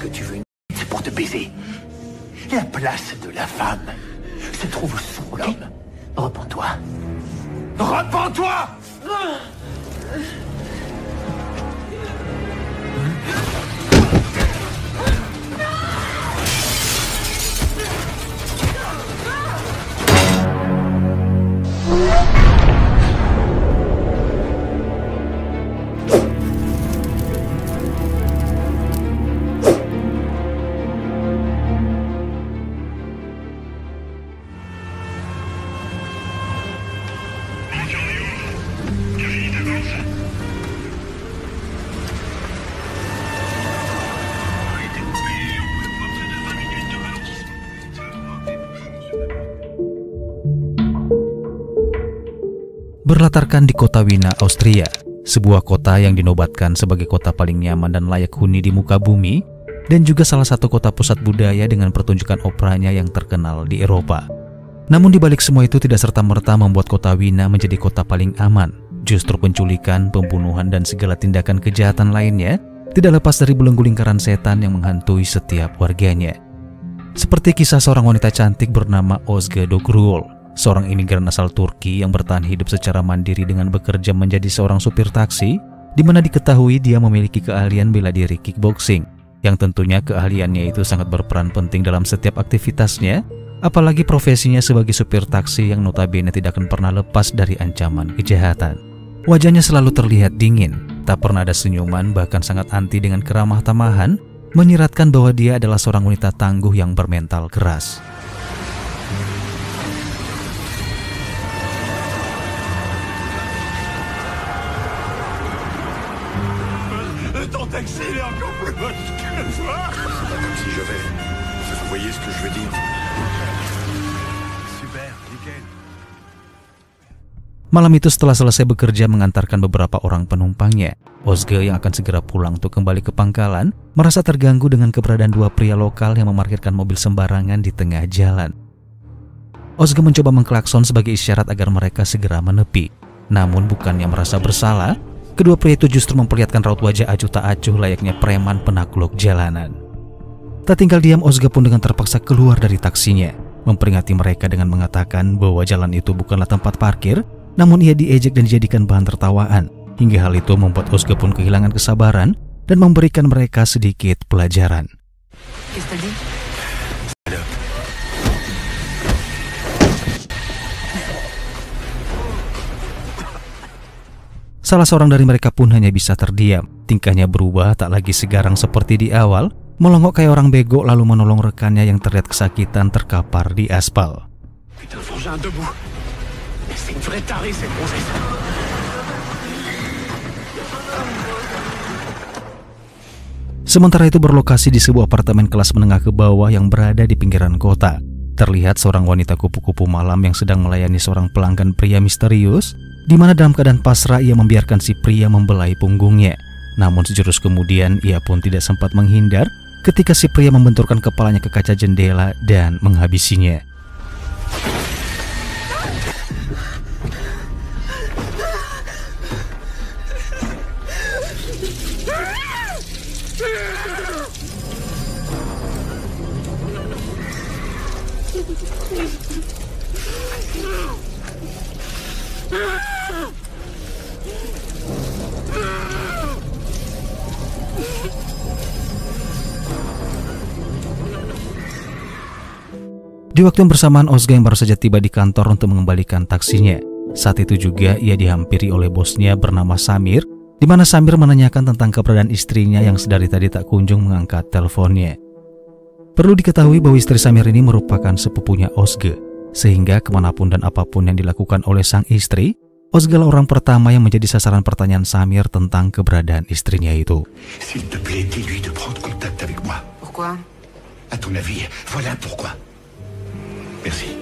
que tu veux une c'est pour te baiser. La place de la femme se trouve sous l'homme. Repens-toi. Repens-toi! Berlatarkan di kota Wina, Austria, sebuah kota yang dinobatkan sebagai kota paling nyaman dan layak huni di muka bumi, dan juga salah satu kota pusat budaya dengan pertunjukan operanya yang terkenal di Eropa. Namun dibalik semua itu tidak serta-merta membuat kota Wina menjadi kota paling aman. Justru penculikan, pembunuhan, dan segala tindakan kejahatan lainnya tidak lepas dari belenggu lingkaran setan yang menghantui setiap warganya. Seperti kisah seorang wanita cantik bernama Özge Dogruol, seorang imigran asal Turki yang bertahan hidup secara mandiri dengan bekerja menjadi seorang supir taksi, di mana diketahui dia memiliki keahlian bela diri kickboxing, yang tentunya keahliannya itu sangat berperan penting dalam setiap aktivitasnya, apalagi profesinya sebagai supir taksi yang notabene tidak akan pernah lepas dari ancaman kejahatan. Wajahnya selalu terlihat dingin, tak pernah ada senyuman, bahkan sangat anti dengan keramah tamahan, menyiratkan bahwa dia adalah seorang wanita tangguh yang bermental keras. Taxi, il est encore plus moche que toi. Comme si j'avais... Vous voyez ce que je veux dire? Super, nickel. Malam itu setelah selesai bekerja mengantarkan beberapa orang penumpangnya, Özge yang akan segera pulang untuk kembali ke pangkalan, merasa terganggu dengan keberadaan dua pria lokal yang memarkirkan mobil sembarangan di tengah jalan. Özge mencoba mengklakson sebagai isyarat agar mereka segera menepi. Namun bukannya merasa bersalah, kedua pria itu justru memperlihatkan raut wajah acuh tak acuh layaknya preman penakluk jalanan. Tak tinggal diam, Özge pun dengan terpaksa keluar dari taksinya, memperingati mereka dengan mengatakan bahwa jalan itu bukanlah tempat parkir, namun ia diejek dan dijadikan bahan tertawaan. Hingga hal itu membuat Özge pun kehilangan kesabaran dan memberikan mereka sedikit pelajaran. Salah seorang dari mereka pun hanya bisa terdiam. Tingkahnya berubah, tak lagi segarang seperti di awal, melongok kayak orang bego lalu menolong rekannya yang terlihat kesakitan terkapar di aspal. Sementara itu berlokasi di sebuah apartemen kelas menengah ke bawah yang berada di pinggiran kota. Terlihat seorang wanita kupu-kupu malam yang sedang melayani seorang pelanggan pria misterius, di mana dalam keadaan pasrah ia membiarkan si pria membelai punggungnya. Namun sejurus kemudian ia pun tidak sempat menghindar ketika si pria membenturkan kepalanya ke kaca jendela dan menghabisinya. Di waktu yang bersamaan, Özge yang baru saja tiba di kantor untuk mengembalikan taksinya. Saat itu juga ia dihampiri oleh bosnya bernama Samir, di mana Samir menanyakan tentang keberadaan istrinya yang sedari tadi tak kunjung mengangkat teleponnya. Perlu diketahui bahwa istri Samir ini merupakan sepupunya Özge, sehingga kemanapun dan apapun yang dilakukan oleh sang istri, Özge lah orang pertama yang menjadi sasaran pertanyaan Samir tentang keberadaan istrinya itu. S'il te plaît, dis-lui de prendre contact avec moi. Pourquoi? À ton avis, voilà pourquoi. Merci.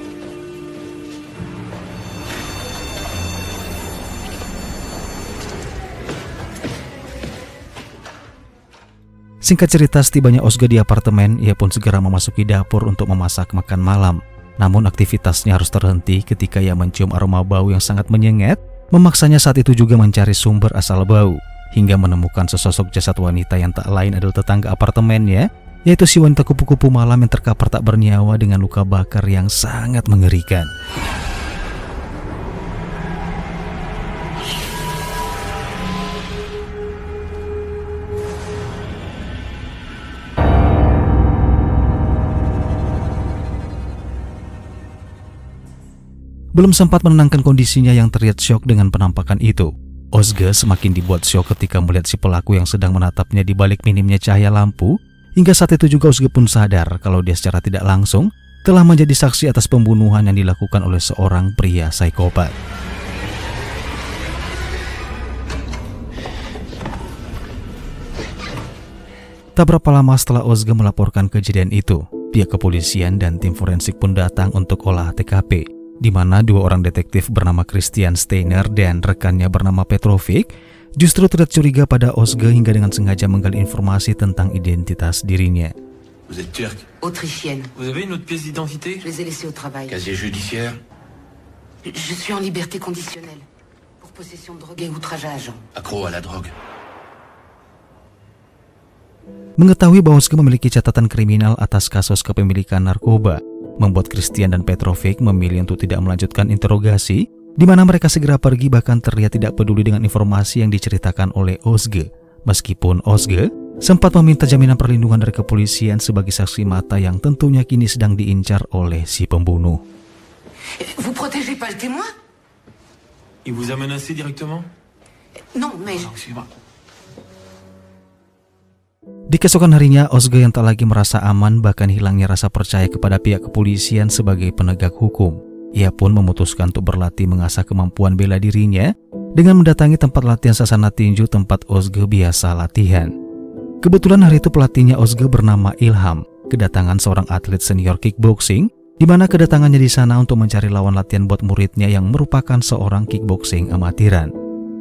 Singkat cerita, setibanya Özge di apartemen, ia pun segera memasuki dapur untuk memasak makan malam. Namun aktivitasnya harus terhenti ketika ia mencium aroma bau yang sangat menyengat, memaksanya saat itu juga mencari sumber asal bau, hingga menemukan sesosok jasad wanita yang tak lain adalah tetangga apartemennya yaitu si wanita kupu-kupu malam yang terkapar tak bernyawa dengan luka bakar yang sangat mengerikan. Belum sempat menenangkan kondisinya yang terlihat syok dengan penampakan itu, Ozge semakin dibuat syok ketika melihat si pelaku yang sedang menatapnya di balik minimnya cahaya lampu. Hingga saat itu juga Ozge pun sadar kalau dia secara tidak langsung telah menjadi saksi atas pembunuhan yang dilakukan oleh seorang pria psikopat. Tak berapa lama setelah Ozge melaporkan kejadian itu, pihak kepolisian dan tim forensik pun datang untuk olah TKP, di mana dua orang detektif bernama Christian Steiner dan rekannya bernama Petrovic justru terlihat curiga pada Ozge hingga dengan sengaja menggali informasi tentang identitas dirinya. Vous êtes turc? Autrichienne. Vous avez une autre pièce d'identité? Je les ai laissés au travail. Casier judiciaire? Je suis en liberté conditionnelle pour possession de drogue et outrage à agent. Accro à la drogue. Mengetahui bahwa Ozge memiliki catatan kriminal atas kasus kepemilikan narkoba, membuat Christian dan Petrovic memilih untuk tidak melanjutkan interogasi, di mana mereka segera pergi bahkan terlihat tidak peduli dengan informasi yang diceritakan oleh Ozge. Meskipun Ozge sempat meminta jaminan perlindungan dari kepolisian sebagai saksi mata yang tentunya kini sedang diincar oleh si pembunuh. Vous protégez pas le témoin? Il vous a menacé directement? Non, mais... Excusez-moi. Di keesokan harinya, Ozge yang tak lagi merasa aman bahkan hilangnya rasa percaya kepada pihak kepolisian sebagai penegak hukum. Ia pun memutuskan untuk berlatih mengasah kemampuan bela dirinya dengan mendatangi tempat latihan sasana tinju tempat Ozge biasa latihan. Kebetulan hari itu pelatihnya Ozge bernama Ilham kedatangan seorang atlet senior kickboxing, di mana kedatangannya di sana untuk mencari lawan latihan buat muridnya yang merupakan seorang kickboxing amatiran.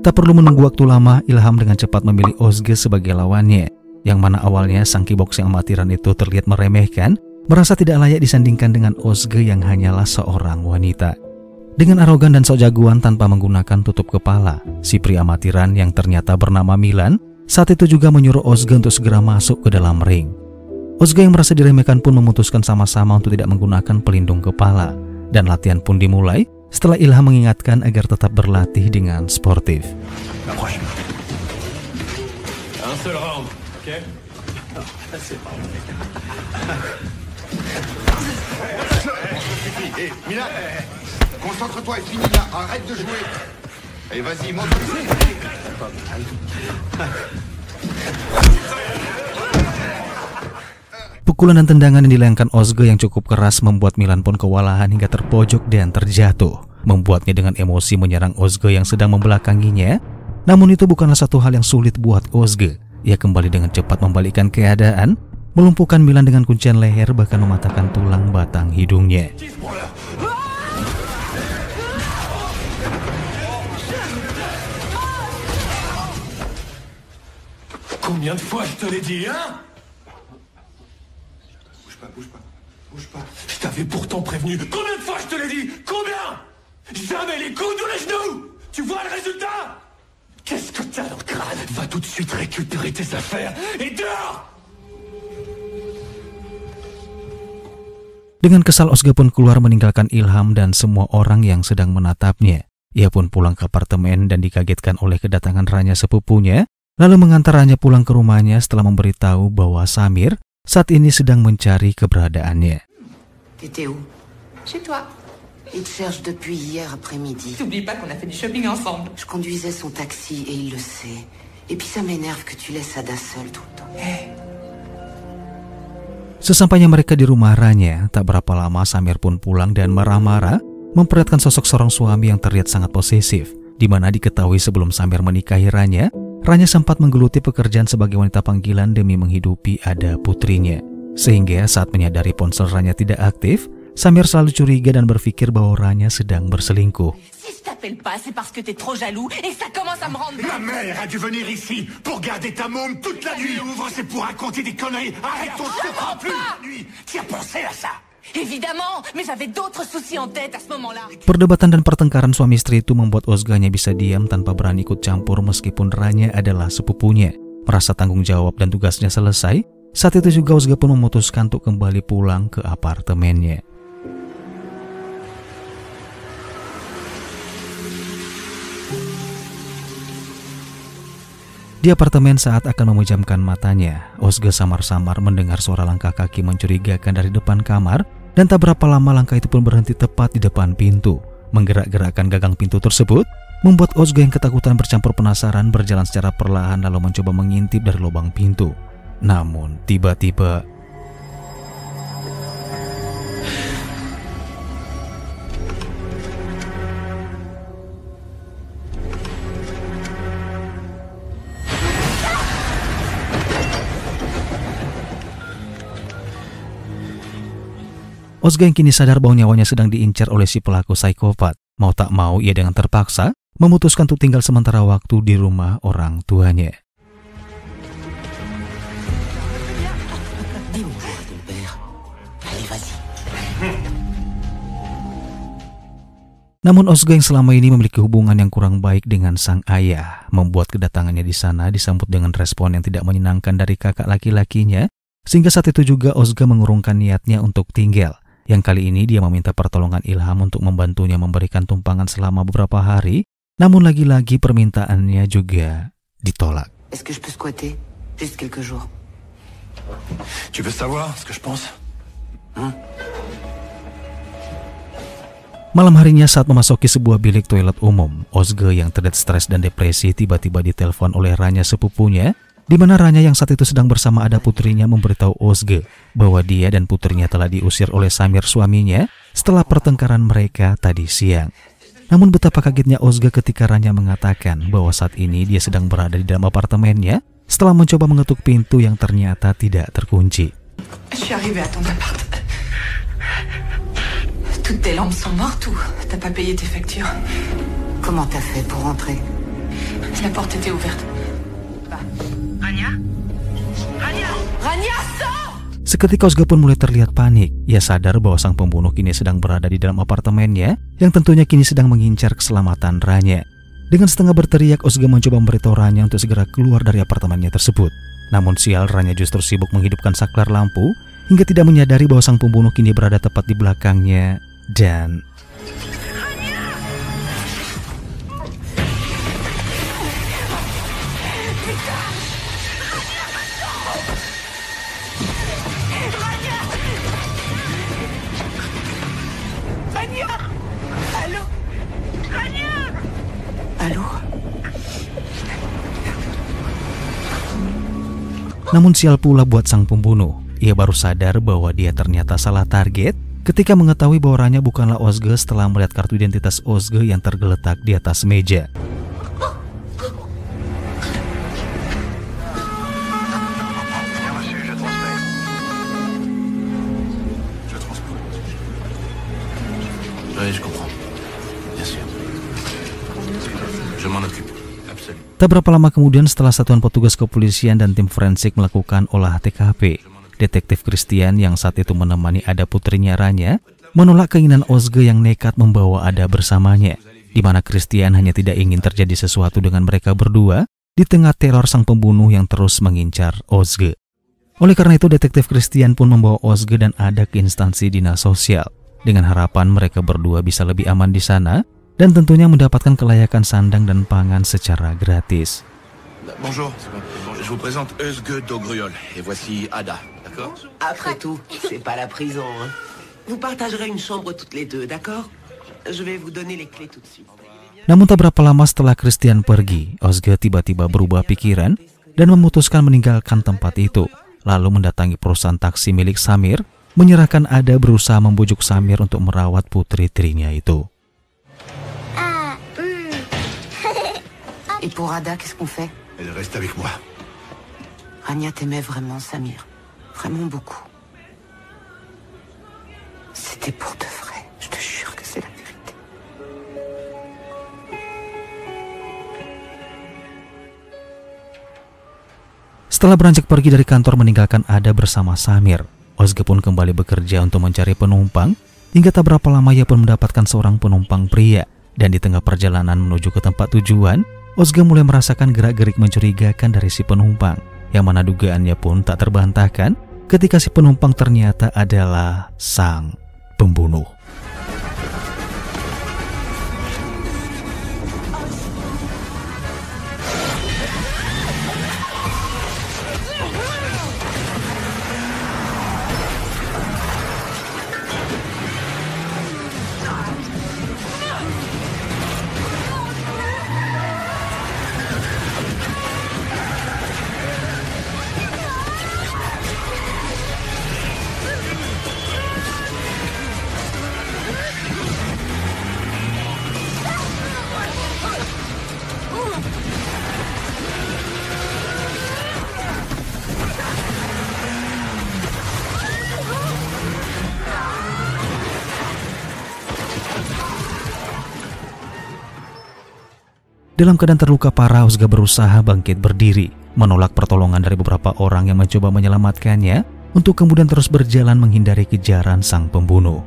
Tak perlu menunggu waktu lama, Ilham dengan cepat memilih Ozge sebagai lawannya, yang mana awalnya sang kickboxing amatiran itu terlihat meremehkan, merasa tidak layak disandingkan dengan Ozge yang hanyalah seorang wanita. Dengan arogan dan sok jagoan tanpa menggunakan tutup kepala, si pria amatiran yang ternyata bernama Milan saat itu juga menyuruh Ozge untuk segera masuk ke dalam ring. Ozge yang merasa diremehkan pun memutuskan sama-sama untuk tidak menggunakan pelindung kepala, dan latihan pun dimulai setelah Ilham mengingatkan agar tetap berlatih dengan sportif. Un seul round, ok? Hé, Mila, concentre-toi et finis là, arrête de jouer. Et vas-y, monte. Pukulan dan tendangan yang dilayangkan Ozge yang cukup keras membuat Milan pun kewalahan hingga terpojok dan terjatuh, membuatnya dengan emosi menyerang Ozge yang sedang membelakanginya. Namun itu bukanlah satu hal yang sulit buat Ozge. Ia kembali dengan cepat membalikkan keadaan, melumpuhkan Milan dengan kuncian leher bahkan mematahkan tulang batang hidungnya. Combien de fois je te l'ai dit, hein? Bouge pas. Je t'avais pourtant prévenu. Combien de fois je te l'ai dit? Combien? Jamais les coudes ou les genoux. Tu vois le résultat? Qu'est-ce que t'as dans le crâne? Va tout de suite récupérer tes affaires et dehors! Dengan kesal, Ozge pun keluar meninggalkan Ilham dan semua orang yang sedang menatapnya. Ia pun pulang ke apartemen dan dikagetkan oleh kedatangan Ranya sepupunya, lalu mengantar Ranya pulang ke rumahnya setelah memberitahu bahwa Samir saat ini sedang mencari keberadaannya. T'étais où? Chez toi. Il te cherche depuis hier après-midi. T'oublies pas qu'on a fait du shopping ensemble. Je conduisais son taxi et il le sait. Et puis ça m'énerve que tu laisses Ada seule tout le temps. Sesampainya mereka di rumah Ranya, tak berapa lama Samir pun pulang dan marah-marah memperlihatkan sosok seorang suami yang terlihat sangat posesif, di mana diketahui sebelum Samir menikahi Ranya, Ranya sempat menggeluti pekerjaan sebagai wanita panggilan demi menghidupi Ada putrinya. Sehingga saat menyadari ponsel Ranya tidak aktif, Samir selalu curiga dan berpikir bahwa Ranya sedang berselingkuh. Si je t'appelle pas, c'est parce que t'es trop jaloux et que ça commence à me rendre... Ma mère a dû venir ici pour garder ta môme toute la nuit. Ouvre, c'est pour raconter des conneries. Arrête ton secret plus la nuit. Tu as pensé à ça? Évidemment, mais j'avais d'autres soucis en tête à ce moment-là. Perdebatan dan pertengkaran suami istri itu membuat Ozge hanya bisa diam tanpa berani ikut campur meskipun Ranya adalah sepupunya. Merasa tanggung jawab dan tugasnya selesai, Saat itu juga Ozga pun memutuskan untuk kembali pulang ke apartemennya. Di apartemen saat akan memejamkan matanya, Ozga samar-samar mendengar suara langkah kaki mencurigakan dari depan kamar, dan tak berapa lama langkah itu pun berhenti tepat di depan pintu. Menggerak-gerakkan gagang pintu tersebut membuat Ozga yang ketakutan bercampur penasaran berjalan secara perlahan lalu mencoba mengintip dari lubang pintu. Namun tiba-tiba Ozga yang kini sadar bahwa nyawanya sedang diincar oleh si pelaku psikopat. Mau tak mau ia dengan terpaksa memutuskan untuk tinggal sementara waktu di rumah orang tuanya. Namun Ozga yang selama ini memiliki hubungan yang kurang baik dengan sang ayah, membuat kedatangannya di sana disambut dengan respon yang tidak menyenangkan dari kakak laki-lakinya, sehingga saat itu juga Ozga mengurungkan niatnya untuk tinggal. Yang kali ini dia meminta pertolongan Ilham untuk membantunya memberikan tumpangan selama beberapa hari, namun lagi-lagi permintaannya juga ditolak. Est-ce que je peux squatter juste quelques jours? Tu veux savoir ce que je pense? Malam harinya saat memasuki sebuah bilik toilet umum, Ozga yang terlihat stres dan depresi tiba-tiba ditelepon oleh Ranya sepupunya, di mana Ranya yang saat itu sedang bersama ada putrinya memberitahu Ozga bahwa dia dan putrinya telah diusir oleh Samir suaminya setelah pertengkaran mereka tadi siang. Namun betapa kagetnya Ozga ketika Ranya mengatakan bahwa saat ini dia sedang berada di dalam apartemennya setelah mencoba mengetuk pintu yang ternyata tidak terkunci. Je suis arrivée à ton appart. Toutes tes lampes sont mortes ou t'as pas payé tes factures? Comment t'as fait pour rentrer? La porte était ouverte. Rania? Rania, sors! Seketika Ozga pun mulai terlihat panik. Ia sadar bahwa sang pembunuh kini sedang berada di dalam apartemennya yang tentunya kini sedang mengincar keselamatan Ranya. Dengan setengah berteriak, Ozga mencoba memberitahu Ranya untuk segera keluar dari apartemennya tersebut. Namun sial, Ranya justru sibuk menghidupkan saklar lampu hingga tidak menyadari bahwa sang pembunuh kini berada tepat di belakangnya dan... Namun sial pula buat sang pembunuh. Ia baru sadar bahwa dia ternyata salah target ketika mengetahui bahwa Ranya bukanlah Ozga setelah melihat kartu identitas Ozga yang tergeletak di atas meja. Tak berapa lama kemudian setelah satuan petugas kepolisian dan tim forensik melakukan olah TKP, detektif Christian yang saat itu menemani Ada putrinya Ranya menolak keinginan Ozga yang nekat membawa Ada bersamanya, di mana Christian hanya tidak ingin terjadi sesuatu dengan mereka berdua di tengah teror sang pembunuh yang terus mengincar Ozga. Oleh karena itu detektif Christian pun membawa Ozga dan Ada ke instansi dinas sosial dengan harapan mereka berdua bisa lebih aman di sana dan tentunya mendapatkan kelayakan sandang dan pangan secara gratis. Bonjour, je vous présente Özge Dogruol et voici Ada, d'accord? Après tout, c'est pas la prison, hein. Vous partagerez une chambre toutes les deux, d'accord? Je vais vous donner les clés tout de suite. Namun tak berapa lama setelah Christian pergi, Ozga tiba-tiba berubah pikiran dan memutuskan meninggalkan tempat itu, lalu mendatangi perusahaan taksi milik Samir, menyerahkan Ada berusaha membujuk Samir untuk merawat putri-trinya itu. Et pour Ada, qu'est-ce qu'on fait? Elle reste avec moi. Rania t'aimait vraiment, Samir. Vraiment beaucoup. C'était pour de vrai. Je te jure que c'est la vérité. Setelah beranjak pergi dari kantor meninggalkan Ada bersama Samir, Ozga pun kembali bekerja untuk mencari penumpang, hingga tak berapa lama ia pun mendapatkan seorang penumpang pria. Dan di tengah perjalanan menuju ke tempat tujuan, Ozga mulai merasakan gerak-gerik mencurigakan dari si penumpang. yang mana dugaannya pun tak terbantahkan ketika si penumpang ternyata adalah sang pembunuh. Dalam keadaan terluka parah, Ozga berusaha bangkit berdiri, menolak pertolongan dari beberapa orang yang mencoba menyelamatkannya, untuk kemudian terus berjalan menghindari kejaran sang pembunuh.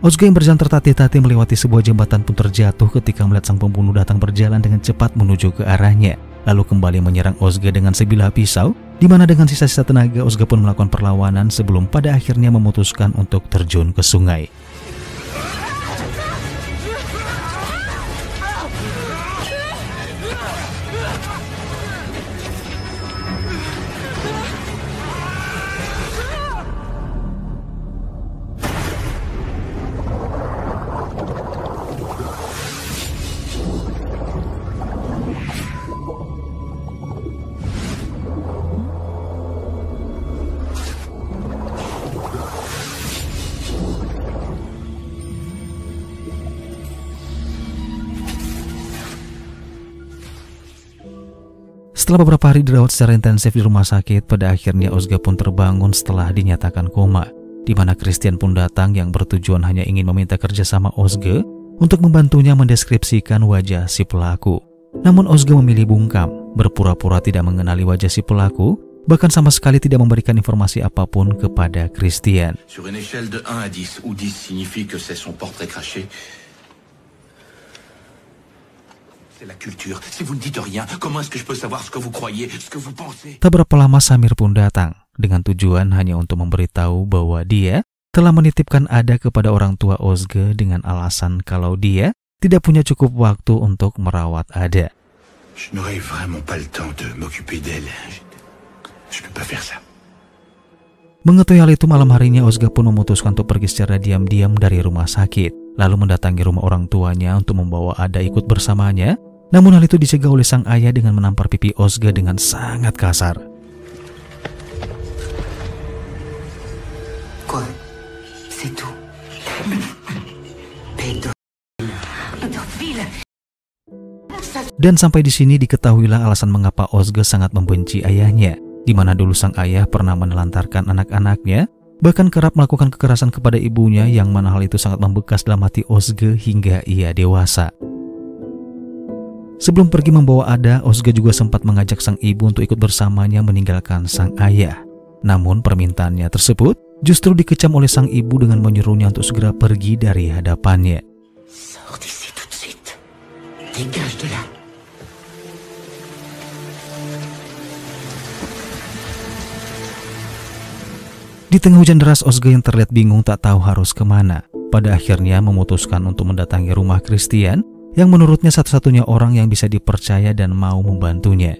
Ozga yang berjalan tertatih-tatih melewati sebuah jembatan pun terjatuh ketika melihat sang pembunuh datang berjalan dengan cepat menuju ke arahnya, lalu kembali menyerang Ozga dengan sebilah pisau, di mana dengan sisa-sisa tenaga Ozga pun melakukan perlawanan sebelum pada akhirnya memutuskan untuk terjun ke sungai. Setelah beberapa hari dirawat secara intensif di rumah sakit, pada akhirnya Ozga pun terbangun setelah dinyatakan koma, di mana Christian pun datang yang bertujuan hanya ingin meminta kerjasama Ozga untuk membantunya mendeskripsikan wajah si pelaku. Namun Ozga memilih bungkam, berpura-pura tidak mengenali wajah si pelaku, bahkan sama sekali tidak memberikan informasi apapun kepada Christian. Sur une échelle de 1 à 10, où 10 signifie que c'est son portrait craché. C'est la culture. Si vous ne dites rien, comment est-ce que je peux savoir ce que vous croyez, ce que vous pensez? Tak berapa lama Samir pun datang, dengan tujuan hanya untuk memberitahu bahwa dia telah menitipkan Ada kepada orang tua Ozga dengan alasan kalau dia tidak punya cukup waktu untuk merawat Ada. Je n'aurai vraiment pas le temps de m'occuper d'elle. Je peux pas faire ça. Mengetahui hal itu, malam harinya Ozga pun memutuskan untuk pergi secara diam-diam dari rumah sakit, lalu mendatangi rumah orang tuanya untuk membawa Ada ikut bersamanya. Namun hal itu dicegah oleh sang ayah dengan menampar pipi Ozga dengan sangat kasar. Quoi? C'est tout. Dan sampai di sini diketahuilah alasan mengapa Ozga sangat membenci ayahnya, di mana dulu sang ayah pernah menelantarkan anak-anaknya, bahkan kerap melakukan kekerasan kepada ibunya, yang mana hal itu sangat membekas dalam hati Ozga hingga ia dewasa. Sebelum pergi membawa Ada, Ozga juga sempat mengajak sang ibu untuk ikut bersamanya meninggalkan sang ayah. Namun permintaannya tersebut justru dikecam oleh sang ibu dengan menyuruhnya untuk segera pergi dari hadapannya. Sors d'ici tout de suite. Dégage de là. Di tengah hujan deras, Ozga yang terlihat bingung tak tahu harus kemana, pada akhirnya memutuskan untuk mendatangi rumah Christian, yang menurutnya satu-satunya orang yang bisa dipercaya dan mau membantunya.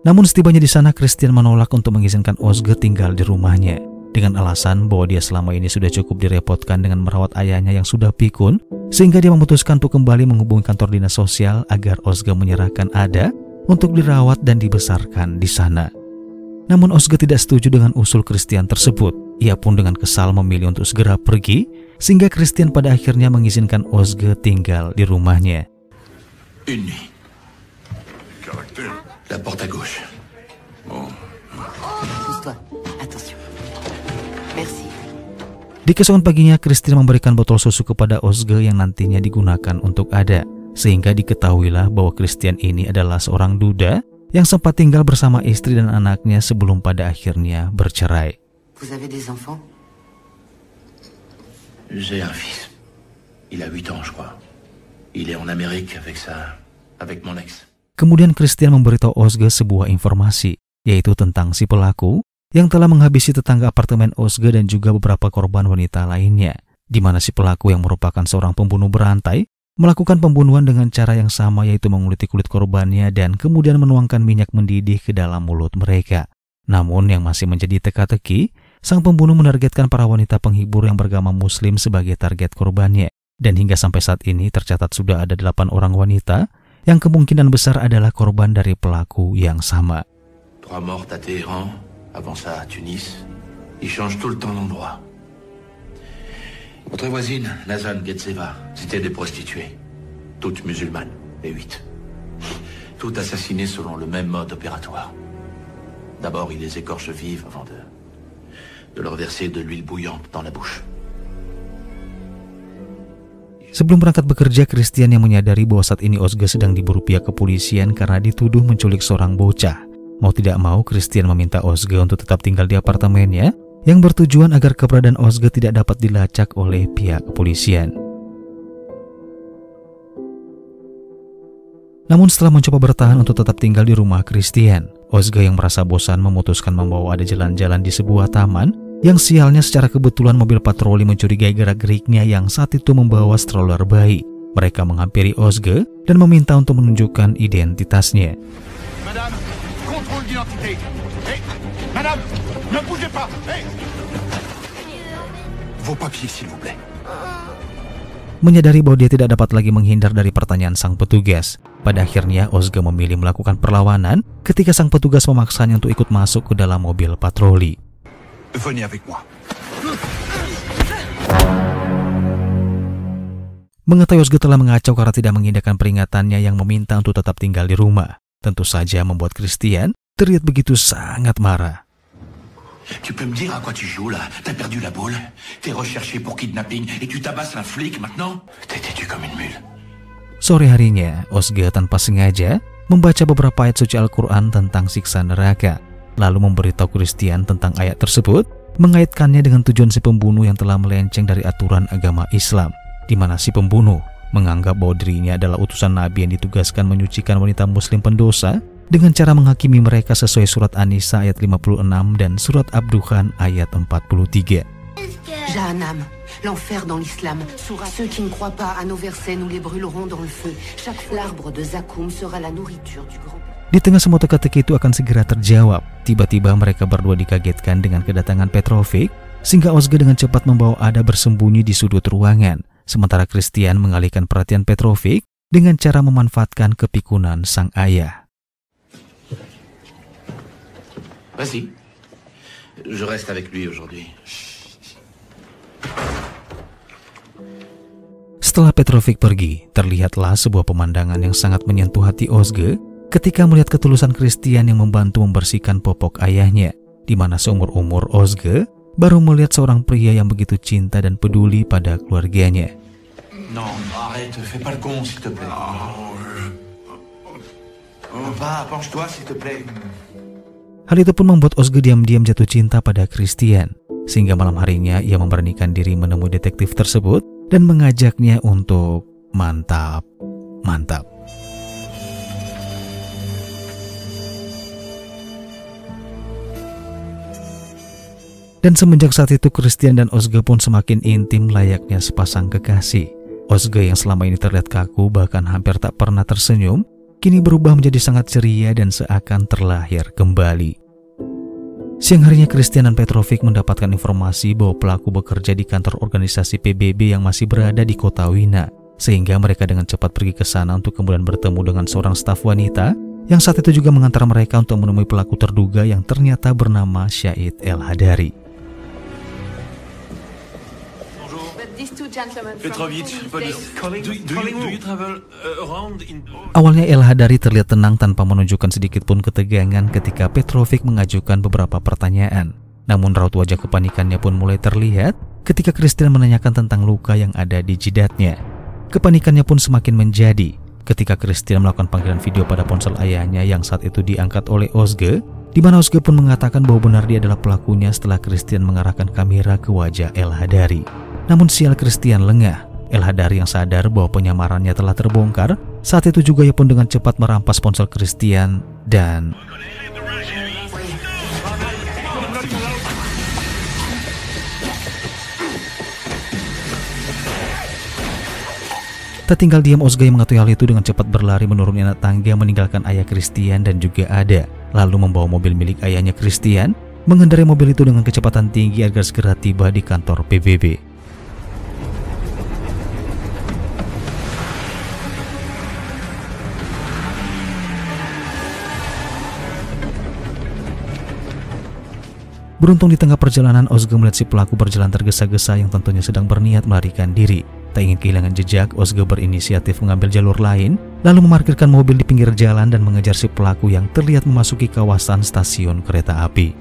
Namun setibanya di sana, Christian menolak untuk mengizinkan Ozga tinggal di rumahnya, dengan alasan bahwa dia selama ini sudah cukup direpotkan dengan merawat ayahnya yang sudah pikun, sehingga dia memutuskan untuk kembali menghubungi kantor dinas sosial agar Ozga menyerahkan Ada untuk dirawat dan dibesarkan di sana. Namun Ozga tidak setuju dengan usul Christian tersebut. Ia pun dengan kesal memilih untuk segera pergi, sehingga Christian pada akhirnya mengizinkan Ozga tinggal di rumahnya. Une nuit. La porte à gauche. Oh. Pousse-toi. Attention. Merci. Di keesokan paginya, Christian memberikan botol susu kepada Ozga yang nantinya digunakan untuk Ada, sehingga diketahuilah bahwa Christian ini adalah seorang duda yang sempat tinggal bersama istri dan anaknya sebelum pada akhirnya bercerai. Vous avez des enfants? J'ai un fils. Il a 8 ans, je crois. Il est en Amérique avec mon ex. Kemudian Christian memberitahu Ozga sebuah informasi, yaitu tentang si pelaku yang telah menghabisi tetangga apartemen Ozge dan juga beberapa korban wanita lainnya, di mana si pelaku yang merupakan seorang pembunuh berantai melakukan pembunuhan dengan cara yang sama, yaitu menguliti kulit korbannya dan kemudian menuangkan minyak mendidih ke dalam mulut mereka. Namun yang masih menjadi teka-teki, sang pembunuh menargetkan para wanita penghibur yang beragama Muslim sebagai target korbannya. Dan hingga sampai saat ini tercatat sudah ada 8 orang wanita yang kemungkinan besar adalah korban dari pelaku yang sama. 3 morts à Téhéran, avant ça à Tunis. Ils changent tout le temps d'endroit. Votre voisine, Nazan Getseva, c'était des prostituées. Toutes musulmanes, les 8. Toutes assassinées selon le même mode opératoire. D'abord, il les écorche vives avant de leur verser de l'huile bouillante dans la bouche. Sebelum berangkat bekerja, Christian yang menyadari bahwa saat ini Ozge sedang diburu pihak kepolisian karena dituduh menculik seorang bocah. Mau tidak mau, Christian meminta Ozge untuk tetap tinggal di apartemennya yang bertujuan agar keberadaan Ozge tidak dapat dilacak oleh pihak kepolisian. Namun setelah mencoba bertahan untuk tetap tinggal di rumah Christian, Ozge yang merasa bosan memutuskan membawa Ade jalan-jalan di sebuah taman yang sialnya secara kebetulan mobil patroli mencurigai gerak-geriknya yang saat itu membawa stroller bayi. Mereka menghampiri Ozge dan meminta untuk menunjukkan identitasnya. Madame, contrôle d'identité. Hey, madame, ne bougez pas. Hey. Vos papiers, s'il vous plaît. Menyadari bahwa dia tidak dapat lagi menghindar dari pertanyaan sang petugas, pada akhirnya Ozge memilih melakukan perlawanan ketika sang petugas memaksanya untuk ikut masuk ke dalam mobil patroli. Venez avec moi. Mengetahui Ozge telah mengacau karena tidak mengindahkan peringatannya yang meminta untuk tetap tinggal di rumah, tentu saja membuat Christian terlihat begitu sangat marah. Tu peux me dire à quoi tu joues là? T'as perdu la boule? T'es recherché pour kidnapping et tu tabasses un flic maintenant? T'es têtu comme une mule. Sore harinya, Ozge tanpa sengaja membaca beberapa ayat suci Al-Quran tentang siksa neraka, lalu memberitahu Christian tentang ayat tersebut, mengaitkannya dengan tujuan si pembunuh yang telah melenceng dari aturan agama Islam, di mana si pembunuh menganggap bahwa dirinya adalah utusan Nabi yang ditugaskan menyucikan wanita Muslim pendosa dengan cara menghakimi mereka sesuai surat An-Nisa ayat 56 dan surat Abduhan ayat 43. Jahannam, l'enfer dans l'islam. Ceux qui ne croient pas à nos versets, nous les brûlerons dans le feu. Chaque l'arbre de Zakum sera la nourriture du grand. Di tengah semua teka-teki itu akan segera terjawab. Tiba-tiba mereka berdua dikagetkan dengan kedatangan Petrovic, sehingga Ozge dengan cepat membawa Ada bersembunyi di sudut ruangan, sementara Christian mengalihkan perhatian Petrovic dengan cara memanfaatkan kepikunan sang ayah. Vas-y. Je reste avec lui aujourd'hui. Setelah Petrovic pergi, terlihatlah sebuah pemandangan yang sangat menyentuh hati Ozge ketika melihat ketulusan Christian yang membantu membersihkan popok ayahnya, di mana seumur-umur Ozge baru melihat seorang pria yang begitu cinta dan peduli pada keluarganya. Non, arrête, fais pas le con, s'il te plaît. Papa, penche-toi, s'il te plaît. Hal itu pun membuat Ozge diam-diam jatuh cinta pada Christian, sehingga malam harinya ia memberanikan diri menemui detektif tersebut dan mengajaknya untuk mantap. Dan semenjak saat itu Christian dan Ozge pun semakin intim layaknya sepasang kekasih. Ozge yang selama ini terlihat kaku bahkan hampir tak pernah tersenyum, kini berubah menjadi sangat ceria dan seakan terlahir kembali. Siang harinya Christian dan Petrovic mendapatkan informasi bahwa pelaku bekerja di kantor organisasi PBB yang masih berada di kota Wina, sehingga mereka dengan cepat pergi ke sana untuk kemudian bertemu dengan seorang staf wanita yang saat itu juga mengantar mereka untuk menemui pelaku terduga yang ternyata bernama Syahid El-Hadari. Awalnya El-Hadari terlihat tenang tanpa menunjukkan sedikit pun ketegangan ketika Petrovic mengajukan beberapa pertanyaan. Namun raut wajah kepanikannya pun mulai terlihat ketika Christian menanyakan tentang luka yang ada di jidatnya. Kepanikannya pun semakin menjadi ketika Christian melakukan panggilan video pada ponsel ayahnya yang saat itu diangkat oleh Ozge, di mana Ozge pun mengatakan bahwa benar dia adalah pelakunya setelah Christian mengarahkan kamera ke wajah El-Hadari. Namun sial Christian lengah. El-Hadari yang sadar bahwa penyamarannya telah terbongkar, saat itu juga ia pun dengan cepat merampas ponsel Christian dan Tak tinggal diam, Ozga yang mengetahui hal itu dengan cepat berlari menuruni anak tangga meninggalkan ayah Christian dan juga Ada, lalu membawa mobil milik ayahnya Christian, mengendarai mobil itu dengan kecepatan tinggi agar segera tiba di kantor PBB. Beruntung di tengah perjalanan, Ozga melihat si pelaku berjalan tergesa-gesa yang tentunya sedang berniat melarikan diri. Tak ingin kehilangan jejak, Ozga berinisiatif mengambil jalur lain, lalu memarkirkan mobil di pinggir jalan dan mengejar si pelaku yang terlihat memasuki kawasan stasiun kereta api.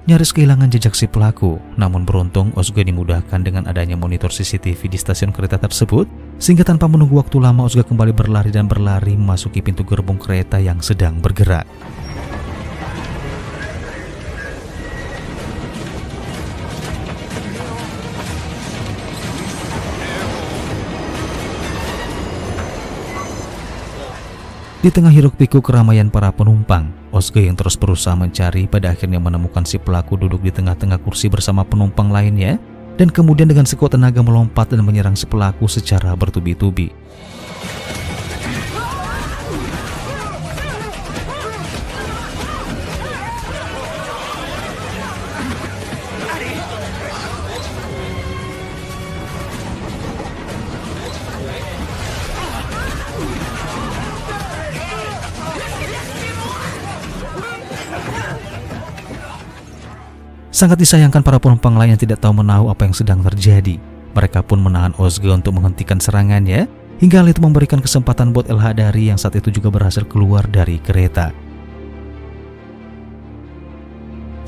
Nyaris kehilangan jejak si pelaku, namun beruntung Ozga dimudahkan dengan adanya monitor CCTV di stasiun kereta tersebut, sehingga tanpa menunggu waktu lama Ozga kembali berlari memasuki pintu gerbong kereta yang sedang bergerak. Di tengah hiruk-pikuk keramaian para penumpang, Ozga yang terus berusaha mencari pada akhirnya menemukan si pelaku duduk di tengah-tengah kursi bersama penumpang lainnya, dan kemudian dengan sekuat tenaga melompat dan menyerang si pelaku secara bertubi-tubi. Sangat disayangkan para penumpang lain yang tidak tahu menahu apa yang sedang terjadi. Mereka pun menahan Ozga untuk menghentikan serangannya, hingga hal itu memberikan kesempatan buat El Hadari yang saat itu juga berhasil keluar dari kereta.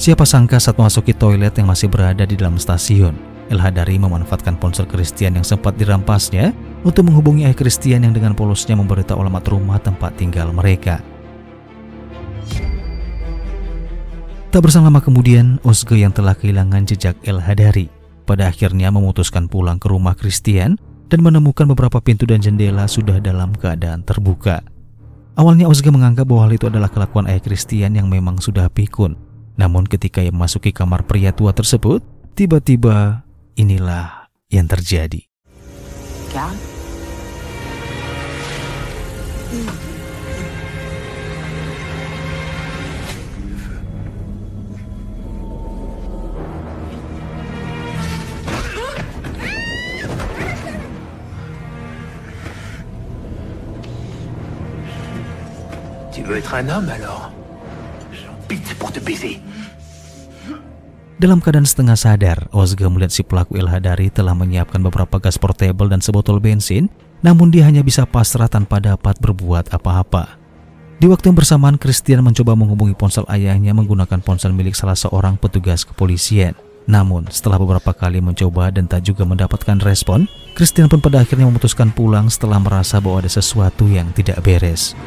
Siapa sangka saat memasuki toilet yang masih berada di dalam stasiun, El Hadari memanfaatkan ponsel Christian yang sempat dirampasnya untuk menghubungi ayah Christian yang dengan polosnya memberitahu alamat rumah tempat tinggal mereka. Tak berselang lama kemudian, Ozga yang telah kehilangan jejak El Hadari pada akhirnya memutuskan pulang ke rumah Christian dan menemukan beberapa pintu dan jendela sudah dalam keadaan terbuka. Awalnya Ozga menganggap bahwa hal itu adalah kelakuan ayah Christian yang memang sudah pikun. Namun ketika ia memasuki kamar pria tua tersebut, tiba-tiba inilah yang terjadi. Tu veux être un homme alors? J'en bite pour te baiser. Dalam keadaan setengah sadar, Ozga melihat si pelaku El Hadari telah menyiapkan beberapa gas portable dan sebotol bensin, namun dia hanya bisa pasrah tanpa dapat berbuat apa-apa. Di waktu yang bersamaan, Christian mencoba menghubungi ponsel ayahnya menggunakan ponsel milik salah seorang petugas kepolisian. Namun, setelah beberapa kali mencoba dan tak juga mendapatkan respon, Christian pun pada akhirnya memutuskan pulang setelah merasa bahwa ada sesuatu yang tidak beres.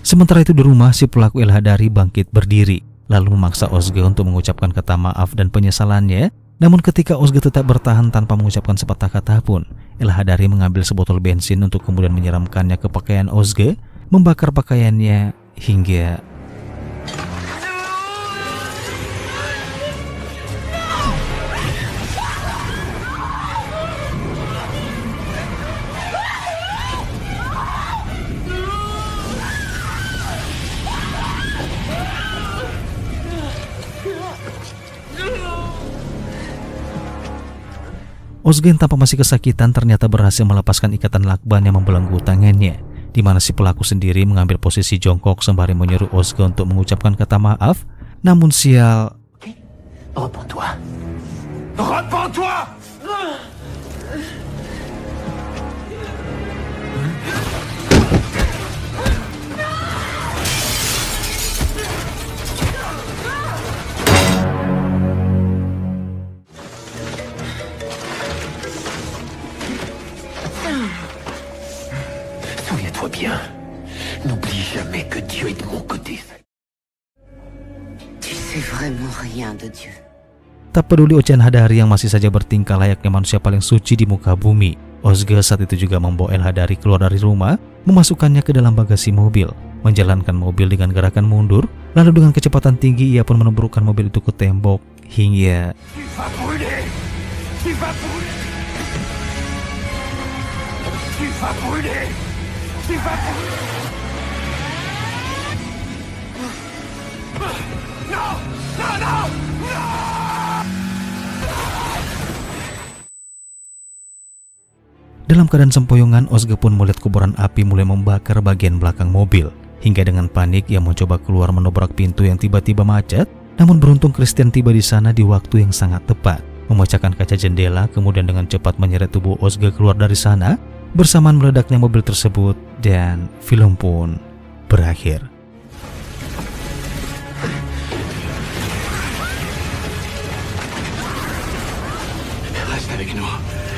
Sementara itu di rumah, si pelaku El Hadari bangkit berdiri, lalu memaksa Ozga untuk mengucapkan kata maaf dan penyesalannya. Namun ketika Ozga tetap bertahan tanpa mengucapkan sepatah kata pun, El Hadari mengambil sebotol bensin untuk kemudian menyiramkannya ke pakaian Ozga, membakar pakaiannya hingga... Ozga yang tanpa masih kesakitan ternyata berhasil melepaskan ikatan lakban yang membelenggu tangannya, di mana si pelaku sendiri mengambil posisi jongkok sembari menyuruh Ozga untuk mengucapkan kata maaf. Namun sial, Repends-toi. Repends-toi! Souviens-toi bien. N'oublie jamais que Dieu est de mon côté. Tu sais vraiment rien de Dieu. Tak peduli ocehan Hadari yang masih saja bertingkah layaknya manusia paling suci di muka bumi, Ozge saat itu juga membawa El Hadari keluar dari rumah, memasukkannya ke dalam bagasi mobil, menjalankan mobil dengan gerakan mundur, lalu dengan kecepatan tinggi ia pun menubrukkan mobil itu ke tembok hingga Dalam keadaan sempoyongan, Ozge pun melihat kobaran api mulai membakar bagian belakang mobil. Hingga dengan panik ia mencoba keluar menobrak pintu yang tiba-tiba macet. Namun beruntung Christian tiba di sana di waktu yang sangat tepat, memecahkan kaca jendela, kemudian dengan cepat menyeret tubuh Ozge keluar dari sana. Bersamaan meledaknya mobil tersebut dan film pun berakhir. Reste avec nous.